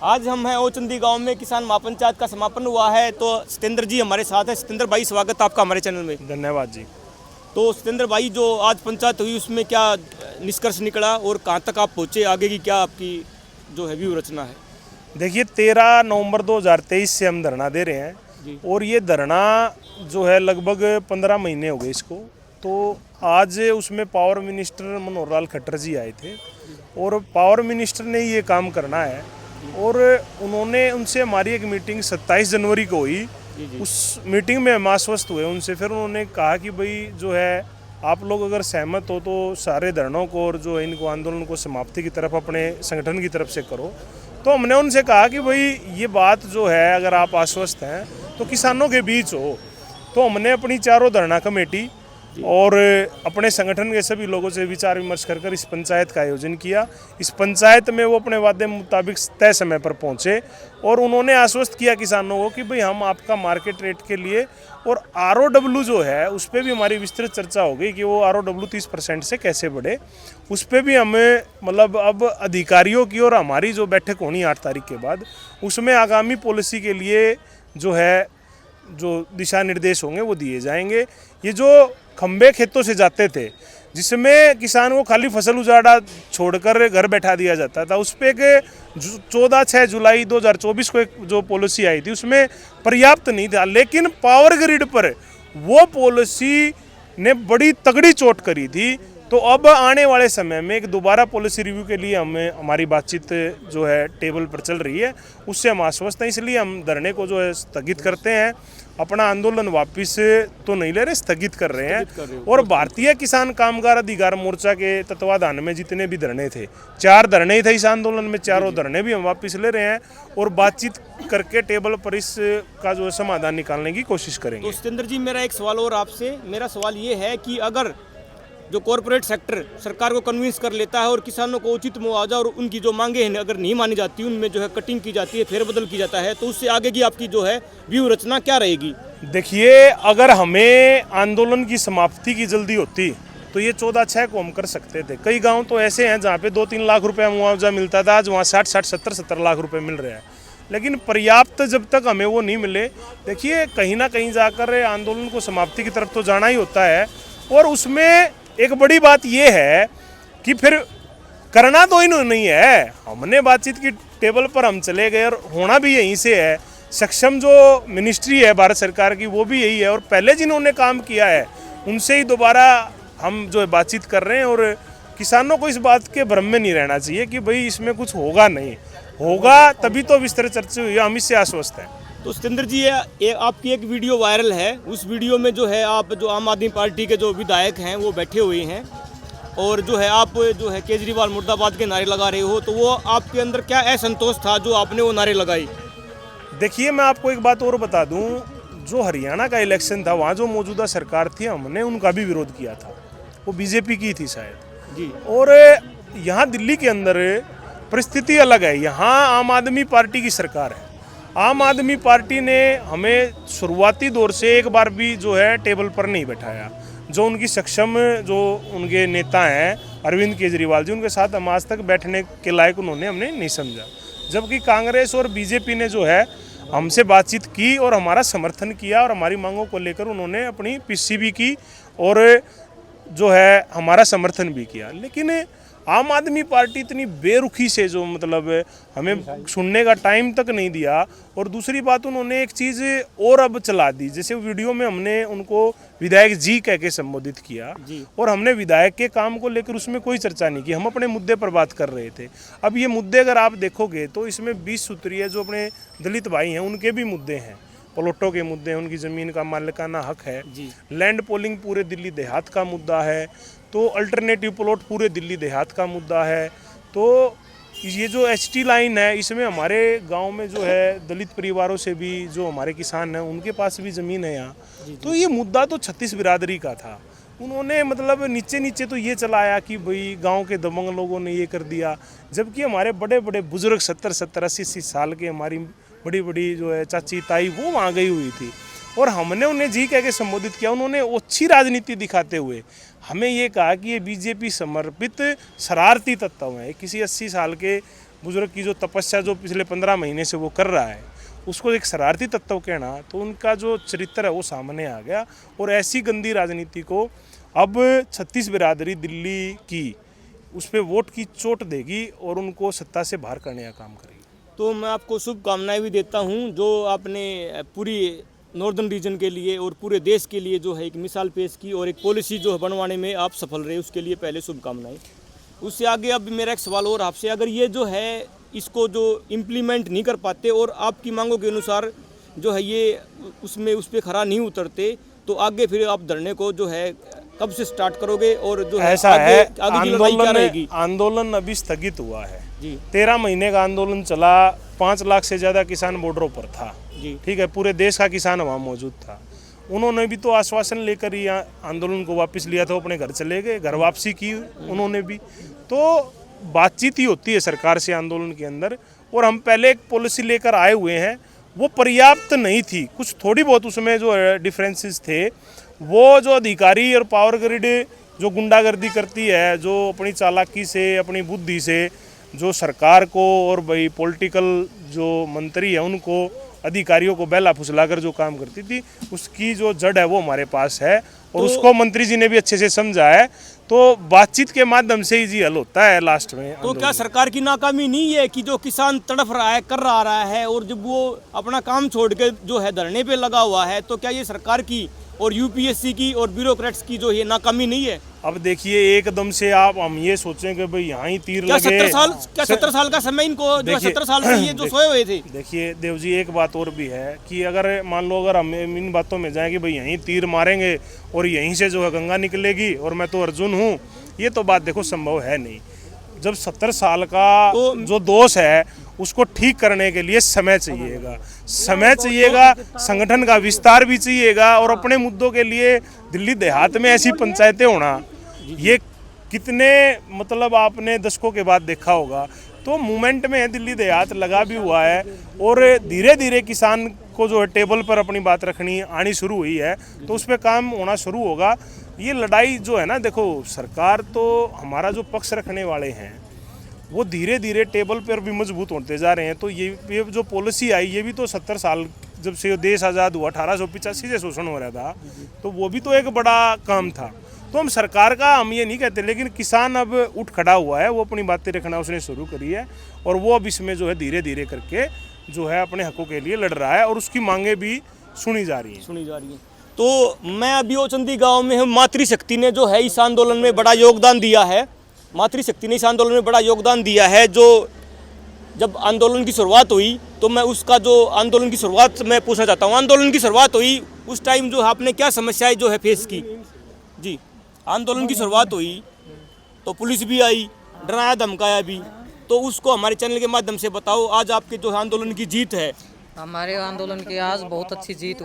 आज हम हैं ओचंदी गांव में, किसान महापंचायत का समापन हुआ है। तो सत्येंद्र जी हमारे साथ हैं। सत्येंद्र भाई, स्वागत है आपका हमारे चैनल में। धन्यवाद जी। तो सत्येंद्र भाई, जो आज पंचायत हुई उसमें क्या निष्कर्ष निकला और कहाँ तक आप पहुँचे, आगे की क्या आपकी जो है व्यू रचना है? देखिए, 13 नवंबर 2023 से हम धरना दे रहे हैं और ये धरना जो है लगभग 15 महीने हो गए इसको। तो आज उसमें पावर मिनिस्टर मनोहर लाल खट्टर जी आए थे और पावर मिनिस्टर ने ये काम करना है और उन्होंने उनसे हमारी एक मीटिंग 27 जनवरी को हुई। उस मीटिंग में हम आश्वस्त हुए उनसे। फिर उन्होंने कहा कि भाई जो है आप लोग अगर सहमत हो तो सारे धरनों को और जो इनको आंदोलन को समाप्ति की तरफ अपने संगठन की तरफ से करो। तो हमने उनसे कहा कि भाई ये बात जो है अगर आप आश्वस्त हैं तो किसानों के बीच हो। तो हमने अपनी चारों धरना कमेटी और अपने संगठन के सभी लोगों से विचार विमर्श कर इस पंचायत का आयोजन किया। इस पंचायत में वो अपने वादे मुताबिक तय समय पर पहुंचे और उन्होंने आश्वस्त किया किसानों को कि भाई हम आपका मार्केट रेट के लिए और ROW जो है उस पर भी हमारी विस्तृत चर्चा हो गई कि वो ROW 30% से कैसे बढ़े। उस पर भी हमें मतलब अब अधिकारियों की और हमारी जो बैठक होनी 8 तारीख के बाद, उसमें आगामी पॉलिसी के लिए जो है जो दिशा निर्देश होंगे वो दिए जाएंगे। ये जो खंबे खेतों से जाते थे जिसमें किसान को खाली फसल उजाड़ा छोड़कर घर बैठा दिया जाता था, उस पर एक 14 जुलाई 2024 को एक जो पॉलिसी आई थी उसमें पर्याप्त नहीं था। लेकिन पावर ग्रिड पर वो पॉलिसी ने बड़ी तगड़ी चोट करी थी। तो अब आने वाले समय में एक दोबारा पॉलिसी रिव्यू के लिए हमारी बातचीत जो है टेबल पर चल रही है, उससे हम आश्वस्त हैं। इसलिए हम धरने को जो है स्थगित करते हैं, अपना आंदोलन वापस तो नहीं ले रहे, स्थगित कर रहे हैं। और भारतीय किसान कामगार अधिकार मोर्चा के तत्वाधान में जितने भी धरने थे, 4 धरने थे इस आंदोलन में, चारों धरने भी हम वापस ले रहे हैं और बातचीत करके टेबल पर इसका जो है समाधान निकालने की कोशिश करेंगे। तो सत्येंद्र जी, मेरा एक सवाल और आपसे। मेरा सवाल ये है कि अगर जो कॉरपोरेट सेक्टर सरकार को कन्विंस कर लेता है और किसानों को उचित मुआवजा और उनकी जो मांगे हैं अगर नहीं मानी जाती, उनमें जो है कटिंग की जाती है, फेरबदल की जाता है, तो उससे आगे की आपकी जो है व्यू रचना क्या रहेगी? देखिए, अगर हमें आंदोलन की समाप्ति की जल्दी होती तो ये 14/6 को हम कर सकते थे। कई गांव तो ऐसे हैं जहाँ पे 2-3 लाख रुपए मुआवजा मिलता था, आज वहाँ 60-60, 70-70 लाख रुपए मिल रहे हैं। लेकिन पर्याप्त जब तक हमें वो नहीं मिले, देखिए कहीं ना कहीं जाकर आंदोलन को समाप्ति की तरफ तो जाना ही होता है। और उसमें एक बड़ी बात ये है कि फिर करना तो इन्होंने नहीं है, हमने बातचीत की टेबल पर हम चले गए और होना भी यहीं से है। सक्षम जो मिनिस्ट्री है भारत सरकार की वो भी यही है और पहले जिन्होंने काम किया है उनसे ही दोबारा हम जो है बातचीत कर रहे हैं। और किसानों को इस बात के भ्रम में नहीं रहना चाहिए कि भाई इसमें कुछ होगा, नहीं होगा तभी तो विस्तृत चर्चा हुई, हम इससे आश्वस्त हैं। तो सत्येंद्र जी, ये आपकी एक वीडियो वायरल है। उस वीडियो में जो है आप जो आम आदमी पार्टी के जो विधायक हैं वो बैठे हुए हैं और जो है आप जो है केजरीवाल मुर्दाबाद के नारे लगा रहे हो, तो वो आपके अंदर क्या असंतोष था जो आपने वो नारे लगाई? देखिए, मैं आपको एक बात और बता दूं, जो हरियाणा का इलेक्शन था वहाँ जो मौजूदा सरकार थी हमने उनका भी विरोध किया था, वो बीजेपी की थी शायद जी। और यहाँ दिल्ली के अंदर परिस्थिति अलग है, यहाँ आम आदमी पार्टी की सरकार है। आम आदमी पार्टी ने हमें शुरुआती दौर से एक बार भी जो है टेबल पर नहीं बैठाया। जो उनकी सक्षम जो उनके नेता हैं अरविंद केजरीवाल जी, उनके साथ हम आज तक बैठने के लायक उन्होंने हमने नहीं समझा। जबकि कांग्रेस और बीजेपी ने जो है हमसे बातचीत की और हमारा समर्थन किया और हमारी मांगों को लेकर उन्होंने अपनी पीसी भी की और जो है हमारा समर्थन भी किया। लेकिन आम आदमी पार्टी इतनी बेरुखी से जो मतलब हमें सुनने का टाइम तक नहीं दिया। और दूसरी बात, उन्होंने एक चीज़ और अब चला दी, जैसे वीडियो में हमने उनको विधायक जी कह के संबोधित किया और हमने विधायक के काम को लेकर उसमें कोई चर्चा नहीं की, हम अपने मुद्दे पर बात कर रहे थे। अब ये मुद्दे अगर आप देखोगे तो इसमें 20 सूत्रीय जो अपने दलित भाई हैं उनके भी मुद्दे हैं, प्लॉटों के मुद्दे हैं, उनकी ज़मीन का मालिकाना हक है, लैंड पोलिंग पूरे दिल्ली देहात का मुद्दा है, तो अल्टरनेटिव प्लॉट पूरे दिल्ली देहात का मुद्दा है। तो ये जो HT लाइन है इसमें हमारे गांव में जो है दलित परिवारों से भी जो हमारे किसान हैं उनके पास भी ज़मीन है यहाँ। तो ये मुद्दा तो 36 बिरादरी का था। उन्होंने मतलब नीचे नीचे तो ये चलाया कि भाई गांव के दबंग लोगों ने ये कर दिया, जबकि हमारे बड़े बड़े बुजुर्ग 70-70, 80-80 साल के हमारी बड़ी बड़ी जो है चाची ताई वो वहाँ गई हुई थी और हमने उन्हें जी कह के संबोधित किया। उन्होंने अच्छी राजनीति दिखाते हुए हमें ये कहा कि ये बीजेपी समर्पित शरारती तत्व हैं। किसी 80 साल के बुजुर्ग की जो तपस्या जो पिछले 15 महीने से वो कर रहा है, उसको एक शरारती तत्व कहना, तो उनका जो चरित्र है वो सामने आ गया। और ऐसी गंदी राजनीति को अब 36 बिरादरी दिल्ली की उस पर वोट की चोट देगी और उनको सत्ता से बाहर करने का काम करेगी। तो मैं आपको शुभकामनाएं भी देता हूं, जो आपने पूरी नॉर्दर्न रीजन के लिए और पूरे देश के लिए जो है एक मिसाल पेश की और एक पॉलिसी जो है बनवाने में आप सफल रहे, उसके लिए पहले शुभकामनाएं। उससे आगे अब मेरा एक सवाल और आपसे, अगर ये जो है इसको जो इम्प्लीमेंट नहीं कर पाते और आपकी मांगों के अनुसार जो है ये उस पर खरा नहीं उतरते, तो आगे फिर आप धरने को जो है कब से स्टार्ट करोगे और जो है ऐसा आगे, है आगे की लड़ाई क्या रहेगी? आंदोलन अभी स्थगित हुआ है जी। 13 महीने का आंदोलन चला, 5 लाख से ज़्यादा किसान बॉर्डरों पर था जी। ठीक है, पूरे देश का किसान वहाँ मौजूद था। उन्होंने भी तो आश्वासन लेकर ही आंदोलन को वापस लिया था, अपने घर चले गए, घर वापसी की उन्होंने भी। तो बातचीत ही होती है सरकार से आंदोलन के अंदर, और हम पहले एक पॉलिसी लेकर आए हुए हैं, वो पर्याप्त नहीं थी, कुछ थोड़ी बहुत उसमें जो डिफरेंसेस थे। वो जो अधिकारी और पावर ग्रिड जो गुंडागर्दी करती है, जो अपनी चालाकी से अपनी बुद्धि से जो सरकार को और भाई पॉलिटिकल जो मंत्री है उनको अधिकारियों को बहला फुसलाकर जो काम करती थी, उसकी जो जड़ है वो हमारे पास है और उसको मंत्री जी ने भी अच्छे से समझा है। तो बातचीत के माध्यम से ही जी हल होता है लास्ट में। तो क्या सरकार की नाकामी नहीं है कि जो किसान तड़फ रहा है, कर रहा है, और जब वो अपना काम छोड़ के जो है धरने पे लगा हुआ है, तो क्या ये सरकार की और यूपीएससी की और ब्यूरोक्रेट्स की जो ये नाकामी नहीं है? अब देखिए एकदम से हम ये सोचें कि भाई यहाँ ही तीर क्या लगे। 70 साल का समय इनको जो 70 साल से ये जो सोए हुए थे। देखिए देव जी, एक बात और भी है कि अगर मान लो अगर हम इन बातों में जाएं कि भाई यहीं तीर मारेंगे और यहीं से जो है गंगा निकलेगी और मैं तो अर्जुन हूँ, ये तो बात देखो संभव है नहीं। जब 70 साल का जो दोष है उसको ठीक करने के लिए समय चाहिएगा, संगठन का विस्तार भी चाहिएगा, और अपने मुद्दों के लिए दिल्ली देहात में ऐसी पंचायतें होना, ये कितने मतलब आपने दशकों के बाद देखा होगा। तो मूवमेंट में दिल्ली देहात लगा भी हुआ है और धीरे धीरे किसान को जो है टेबल पर अपनी बात रखनी आनी शुरू हुई है, तो उस पर काम होना शुरू होगा। ये लड़ाई जो है ना, देखो सरकार तो हमारा जो पक्ष रखने वाले हैं वो धीरे धीरे टेबल पर भी मजबूत होते जा रहे हैं। तो ये जो पॉलिसी आई, ये भी तो 70 साल जब से देश आज़ाद हुआ 1885 से शोषण हो रहा था, तो वो भी तो एक बड़ा काम था। तो हम सरकार का हम ये नहीं कहते, लेकिन किसान अब उठ खड़ा हुआ है, वो अपनी बातें रखना उसने शुरू करी है और वो अब इसमें जो है धीरे धीरे करके जो है अपने हकों के लिए लड़ रहा है और उसकी मांगें भी सुनी जा रही हैं। तो मैं अभी ओचंदी गाँव में हूँ। मातृशक्ति ने जो है इस आंदोलन में बड़ा योगदान दिया है। जो जब आंदोलन की शुरुआत हुई, तो मैं उसका जो आंदोलन की शुरुआत मैं पूछना चाहता हूँ। आंदोलन की शुरुआत हुई उस टाइम जो आपने क्या समस्याएं जो है फेस की? जी, आंदोलन की शुरुआत हुई तो पुलिस भी आई, डराया धमकाया भी, तो उसको हमारे चैनल के माध्यम से बताओ। आज आपके जो आंदोलन की जीत है। हमारे आंदोलन की आज बहुत अच्छी जीत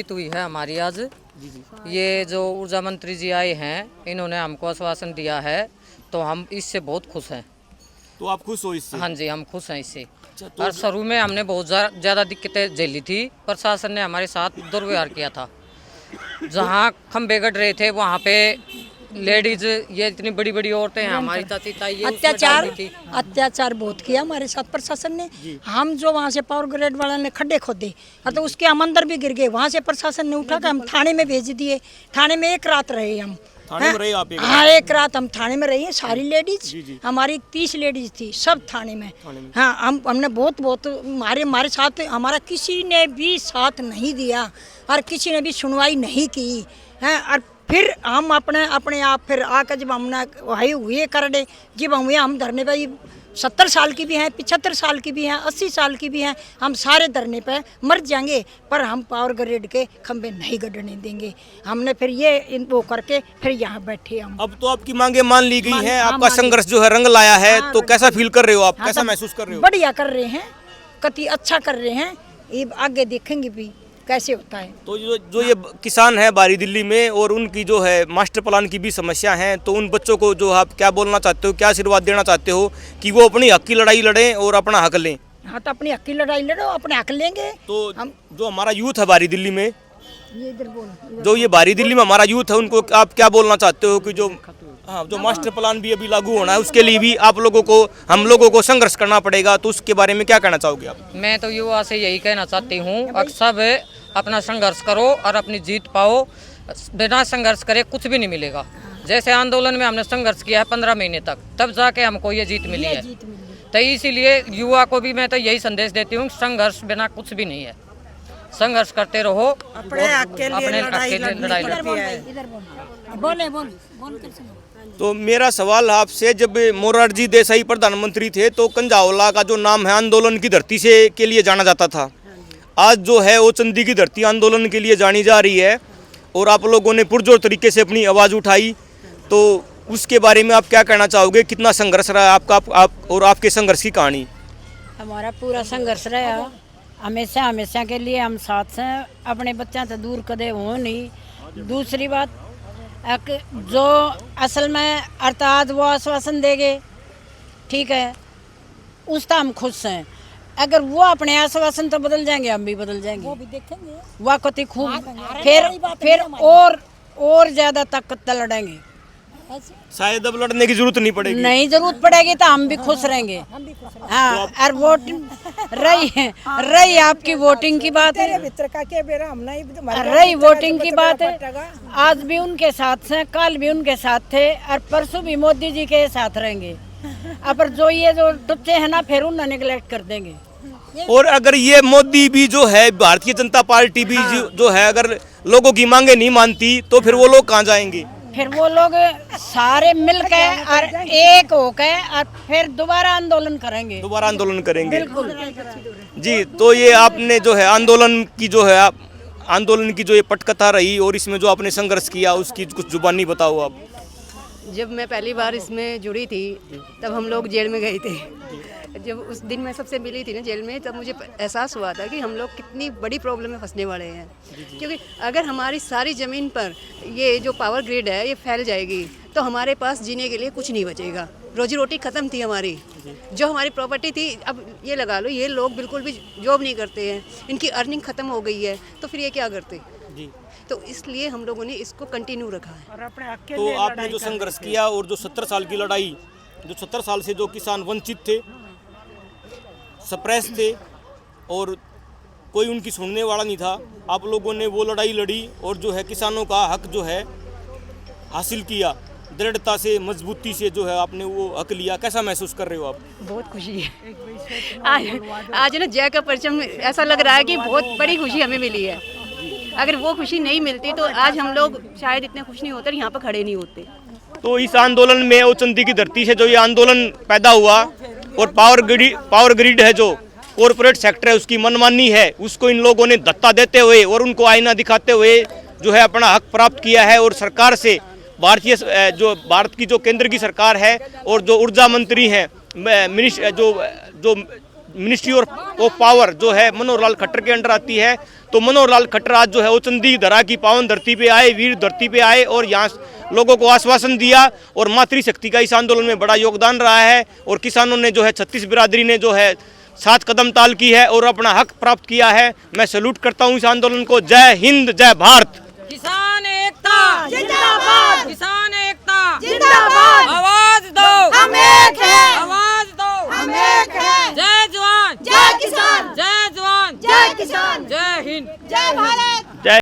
हुई है, हमारी आज। ये जो ऊर्जा मंत्री जी आए हैं, इन्होंने हमको आश्वासन दिया है, तो हम इससे बहुत खुश हैं। तो आप खुश हो इससे? हाँ जी, हम खुश हैं इससे। और शुरू में हमने बहुत ज़्यादा दिक्कतें झेली थी, प्रशासन ने हमारे साथ दुर्व्यवहार किया था। जहाँ खंबे गड़ रहे थे वहाँ पे लेडीज, ये इतनी बड़ी बड़ी औरतें हैं, हमारी चाची ताई, अत्याचार बहुत किया हमारे साथ प्रशासन ने। हम जो वहाँ से पावर ग्रेड वाला ने खड्डे खोदे, तो उसके हम अंदर भी गिर गए। वहाँ से प्रशासन ने उठा कर हम थाने में भेज दिए। थाने में एक रात रहे हम। थाने में रहे आप? हाँ, एक रात हम थाने में रही हैं। सारी लेडीज, हमारी 30 लेडीज थी, सब थाने में। हाँ, हमने बहुत हमारे साथ हमारा किसी ने भी साथ नहीं दिया और किसी ने भी सुनवाई नहीं की है। और फिर हम अपने आप फिर आकर जब हमने वही हुए कर दे, जब हम धरने पे 70 साल की भी हैं, 75 साल की भी हैं, 80 साल की भी हैं, हम सारे धरने पे मर जाएंगे, पर हम पावर ग्रिड के खंबे नहीं गड़ने देंगे। हमने फिर ये वो करके फिर यहाँ बैठे हम। अब तो आपकी मांगे मान ली गई हैं, आपका संघर्ष जो है रंग लाया है। तो कैसा फील कर रहे हो आप? कैसा महसूस कर रहे हो? बढ़िया कर रहे हैं, कति अच्छा कर रहे हैं। ये आगे देखेंगे भी कैसे होता है। तो जो ये किसान है बारी दिल्ली में, और उनकी जो है मास्टर प्लान की भी समस्या है, तो उन बच्चों को जो आप क्या बोलना चाहते हो, क्या आशीर्वाद देना चाहते हो कि वो अपनी हक की लड़ाई लड़ें और अपना हक लें? हाँ, तो अपनी हक की लड़ाई लड़ो, अपने हक लेंगे। तो हम जो हमारा यूथ है बारी दिल्ली में, ये इधर बोल, जो ये बारी दिल्ली में हमारा यूथ है, उनको आप क्या बोलना चाहते हो कि जो हाँ, जो मास्टर प्लान भी अभी लागू होना है उसके लिए भी आप लोगों को, हम लोगों को संघर्ष करना पड़ेगा, तो उसके बारे में क्या कहना चाहोगे आप? मैं तो युवा से यही कहना चाहती हूँ कि सब अपना संघर्ष करो और अपनी जीत पाओ। बिना संघर्ष करे कुछ भी नहीं मिलेगा। जैसे आंदोलन में हमने संघर्ष किया है 15 महीने तक, तब जाके हमको ये जीत मिली है। तो इसीलिए युवा को भी मैं तो यही संदेश देती हूँ, संघर्ष बिना कुछ भी नहीं है। संघर्ष करते रहो, अपने हक के लिए लड़ाई तो मेरा सवाल आपसे, जब मोरारजी देसाई प्रधानमंत्री थे तो कंझावला का जो नाम है आंदोलन की धरती से के लिए जाना जाता था, आज जो है वो चंदी की धरती आंदोलन के लिए जानी जा रही है, और आप लोगों ने पुरजोर तरीके से अपनी आवाज़ उठाई, तो उसके बारे में आप क्या कहना चाहोगे? कितना संघर्ष रहा आपका, आप और आपके संघर्ष की कहानी? हमारा पूरा संघर्ष रहा, हमेशा हमेशा के लिए हम साथ हैं, अपने बच्चा से दूर कदे हो नहीं। दूसरी बात, जो असल में अर्थात वो आश्वासन देंगे, ठीक है, उसका हम खुश हैं। अगर वो अपने आश्वासन तो बदल जाएंगे, हम भी बदल जाएंगे, वो भी देखेंगे, वह कति खूब फिर और ज्यादा ताकत लड़ेंगे। शायद अब लड़ने की जरूरत नहीं पड़ेगी। नहीं जरूरत पड़ेगी तो हम भी खुश रहेंगे। हाँ, और वोटिंग रही आपकी वोटिंग की बात है, रही वोटिंग की बात है, आज भी उनके साथ हैं, कल भी उनके साथ थे और परसों भी मोदी जी के साथ रहेंगे। अब जो ये जो टुच्चे हैं ना, फिर उन्हें निगलेक्ट कर देंगे। और अगर ये मोदी भी जो है, भारतीय जनता पार्टी भी जो है, अगर लोगों की मांगे नहीं मानती तो फिर वो लोग कहाँ जाएंगे? फिर वो लोग सारे मिलकर और एक होकर और फिर दोबारा आंदोलन करेंगे। दोबारा आंदोलन करेंगे, बिल्कुल जी। तो ये आपने जो है आंदोलन की जो है आंदोलन की जो ये पटकथा रही और इसमें जो आपने संघर्ष किया, उसकी कुछ जुबानी बताओ आप। जब मैं पहली बार इसमें जुड़ी थी तब हम लोग जेल में गए थे। जब उस दिन मैं सबसे मिली थी ना जेल में, तब मुझे एहसास हुआ था कि हम लोग कितनी बड़ी प्रॉब्लम में फंसने वाले हैं। क्योंकि अगर हमारी सारी ज़मीन पर ये जो पावर ग्रिड है ये फैल जाएगी तो हमारे पास जीने के लिए कुछ नहीं बचेगा। रोजी रोटी ख़त्म थी हमारी, जो हमारी प्रॉपर्टी थी, अब ये लगा लो ये लोग बिल्कुल भी जॉब नहीं करते हैं, इनकी अर्निंग ख़त्म हो गई है, तो फिर ये क्या करते? तो इसलिए हम लोगों ने इसको कंटिन्यू रखा है। तो आपने जो संघर्ष किया और जो 70 साल की लड़ाई, जो 70 साल से जो किसान वंचित थे, सप्रेस थे और कोई उनकी सुनने वाला नहीं था, आप लोगों ने वो लड़ाई लड़ी और जो है किसानों का हक जो है हासिल किया, दृढ़ता से, मजबूती से जो है आपने वो हक लिया। कैसा महसूस कर रहे हो आप? बहुत खुशी है। आज ना जय का परचम, ऐसा लग रहा है कि बहुत बड़ी खुशी हमें मिली है। अगर वो खुशी नहीं मिलती तो आज हम लोग शायद इतने खुश नहीं होते और यहाँ पर खड़े नहीं होते। तो इस आंदोलन में वो चंदी की धरती से जो ये आंदोलन पैदा हुआ और पावर ग्रिड है, जो कॉरपोरेट सेक्टर है, उसकी मनमानी है, उसको इन लोगों ने धत्ता देते हुए और उनको आईना दिखाते हुए जो है अपना हक प्राप्त किया है। और सरकार से भारत की जो केंद्र की सरकार है और जो ऊर्जा मंत्री हैं, जो मिनिस्ट्री ऑफ पावर जो है मनोहर लाल खट्टर के अंडर आती है, तो मनोहर लाल खट्टर आज जो है वो चंदी धरा की पावन धरती पे आए, वीर धरती पे आए और यहाँ लोगों को आश्वासन दिया। और मातृशक्ति का इस आंदोलन में बड़ा योगदान रहा है और किसानों ने जो है 36 बिरादरी ने जो है 7 कदम ताल की है और अपना हक प्राप्त किया है। मैं सैल्यूट करता हूँ इस आंदोलन को। जय हिंद, जय भारत। किसान एक